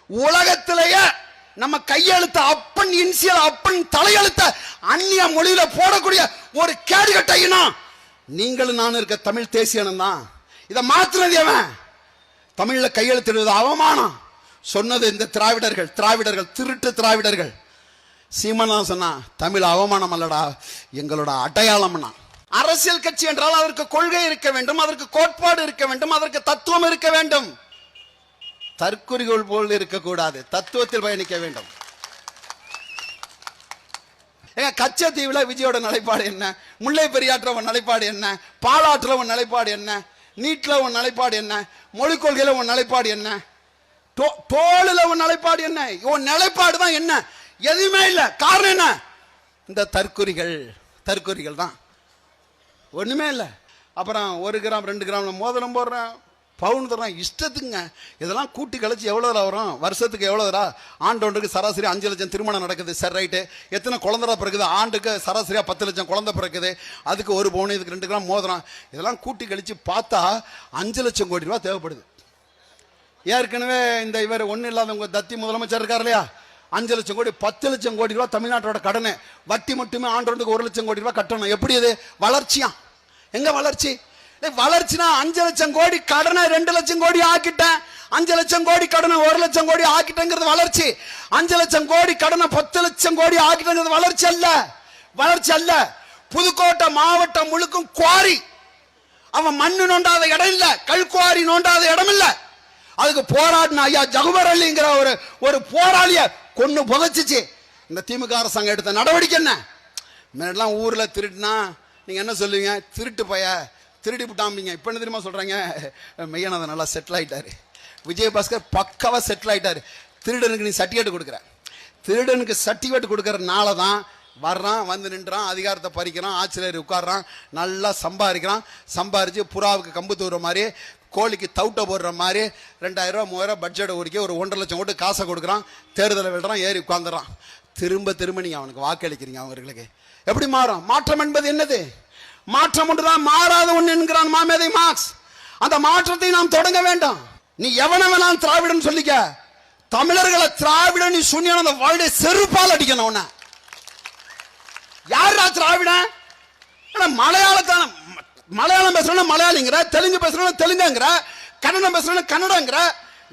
உலகத்திலேயே நம்ம கையெழுத்த அப்பன் இன்சியல் அப்பன் தலையெழுத்த அந்நிய மொழியில போடக்கூடிய ஒரு கேடுகட்ட இனம் நீங்களும் நானும் இருக்க தமிழ் தேசியனம் தான். இதை மாத்துறது எவன்? தமிழ்ல கையெழுத்திடுவது அவமானம். சொன்னது இந்த திராவிடர்கள் திருட்டு திராவிடர்கள். சீமான் சொன்னா தமிழ் அவமானம் அல்லடா, எங்களோட அடையாளம்னா. அரசியல் கட்சி என்றால் அதற்கு கொள்கை இருக்க வேண்டும், அதற்கு கோட்பாடு இருக்க வேண்டும், அதற்கு தத்துவம் இருக்க வேண்டும். தற்குறிகள் போல் இருக்கக்கூடாது, தத்துவத்தில் பயணிக்க வேண்டும். கச்சத்தீவுல விஜயோட நிலைப்பாடு என்ன? முல்லை பெரியாற்ற உன் நிலைப்பாடு என்ன? பாலாற்றுல உன் நிலைப்பாடு என்ன? நீட்ல உன் நிலைப்பாடு என்ன? மொழிக் கொள்கையில உன் நிலைப்பாடு என்ன? தோளுல உன் நிலைப்பாடு என்ன? உன் நிலைப்பாடு தான் என்ன? எதுவுமே இல்ல. காரணம் என்ன? இந்த தற்குறிகள் தான், ஒண்ணுமே இல்ல. அப்புறம் 1 கிராம் 2 கிராம் மோதிரம் போடுறேன், பவுன் தர்றேன், இஷ்டத்துக்குங்க. இதெல்லாம் கூட்டி கழிச்சு எவ்வளோதா வரும்? வருஷத்துக்கு எவ்வளோதா? ஆண்டொன்றுக்கு சராசரி 5 லட்சம் திருமணம் நடக்குது. சரி, ரைட்டு. எத்தனை குழந்தை பிறகுது? ஆண்டுக்கு சராசரியா 10 லட்சம் குழந்தை பிறக்குது. அதுக்கு 1 பவுன், இதுக்கு 2 கிராம் மோதிரம். இதெல்லாம் கூட்டி கழிச்சு பார்த்தா 5 லட்சம் கோடி ரூபா தேவைப்படுது. ஏற்கனவே இந்த இவர் ஒன்றும் இல்லாதவங்க தத்தி முதலமைச்சர் இருக்கார் இல்லையா, 5 லட்சம் கோடி 10 லட்சம் கோடி ரூபா தமிழ்நாட்டோட கடனை வட்டி மட்டுமே ஆண்டொன்றுக்கு 1 லட்சம் கோடி ரூபா கட்டணும். எப்படி இது வளர்ச்சியா? எங்க வளர்ச்சி? வளர்ச்சினா 5 லட்சம் கோடி கடனை 2 லட்சம் கோடி ஆக்கிட்டேன், 5 லட்சம் கோடி கடனை 1 லட்சம் கோடி ஆக்கிட்டேங்கிறது வளர்ச்சி. 5 லட்சம் கோடி கடனை 10 லட்சம் கோடி ஆக்கிட்டேங்கிறது வளர்ச்சி அல்ல. புதுக்கோட்டை மாவட்டம் முழுக்கும் குவாரி. அவன் மண்ணு நோண்டாத இடம் இல்ல, கல்குவாரி நோண்டாத இடம் இல்ல. அதுக்கு போராடின ஐயா ஜகுபர் அலிங்கிற ஒரு போராளிய கொன்னு புதைச்சிச்சு இந்த திமுக அரசாங்கம் எடுத்த நடவடிக்கை. என்ன முன்னாடிலாம் ஊர்ல திருட்டுனா நீங்க என்ன சொல்லுவீங்க? திருட்டு பைய, திருடி விட்டாம்பீங்க. இப்ப என்ன தெரியுமா சொல்றாங்க? மெய்யானதை நல்லா செட்டில் ஆயிட்டாரு, விஜயபாஸ்கர் பக்காவா செட்டில் ஆயிட்டாரு. திருடனுக்கு நீ சர்டிஃபிகேட் கொடுக்குற, திருடனுக்கு சர்டிஃபிகேட் கொடுக்கறதுனால தான் வர்றான், வந்து நின்றான், அதிகாரத்தை பறிக்கிறான், ஆட்சியர் உட்கார்றான், நல்லா சம்பாரிச்சு புறாவுக்கு கம்பு தூர மாதிரி, கோழிக்கு தவுட்ட போடுற மாதிரி 2000 ரூபா 3000 ரூபா பட்ஜெட்டை ஒதுக்கி ஒரு 1.5 லட்சம் கோடி காசை கொடுக்குறான், தேர்தலை விடுறான், ஏறி உட்காந்துறான். திரும்ப நீங்க அவனுக்கு வாக்களிக்கிறீங்க. அவர்களுக்கு எப்படி மாறும்? மாற்றம் என்பது என்னது? மாற்றம் ஒன்றுதான், மாறாத ஒன்று என்கிறான் மாமேதை மார்க்ஸ். அந்த மாற்றத்தை நாம் தொடங்க வேண்டாம். நீ எவனவனாலும் திராவிடன் சொல்லிக்க, தமிழர்களை திராவிடன் நீ சொன்ன அந்த வாழ்க்கை செருப்பால் அடிக்கணும். உன்ன யாரா திராவிடன்? மலையாளம் பேசுறோம் மலையாளிங்கிற, தெலுங்கு பேசுறோம் தெலுங்குங்கிற, கன்னடம் பேசுறோம் கன்னடங்கிற,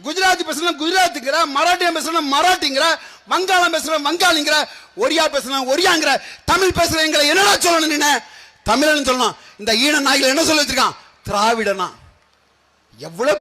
குஜராத்தி பேசுறோம் குஜராத்திங்கிற, மராட்டியம் பேசுறோம் மராட்டிங்கிற, வங்காளம் பேசுறோம் வங்காளிங்கிற, ஒரியா பேசுறோம் ஒரியாங்கிற. தமிழ் பேசுற எங்களை என்னடா சொல்லணும்? நீ தமிழன் சொல்லணும். இந்த ஈன நாய்கள் என்ன சொல்லி வச்சிருக்கான்? திராவிடனா. எவ்வளவு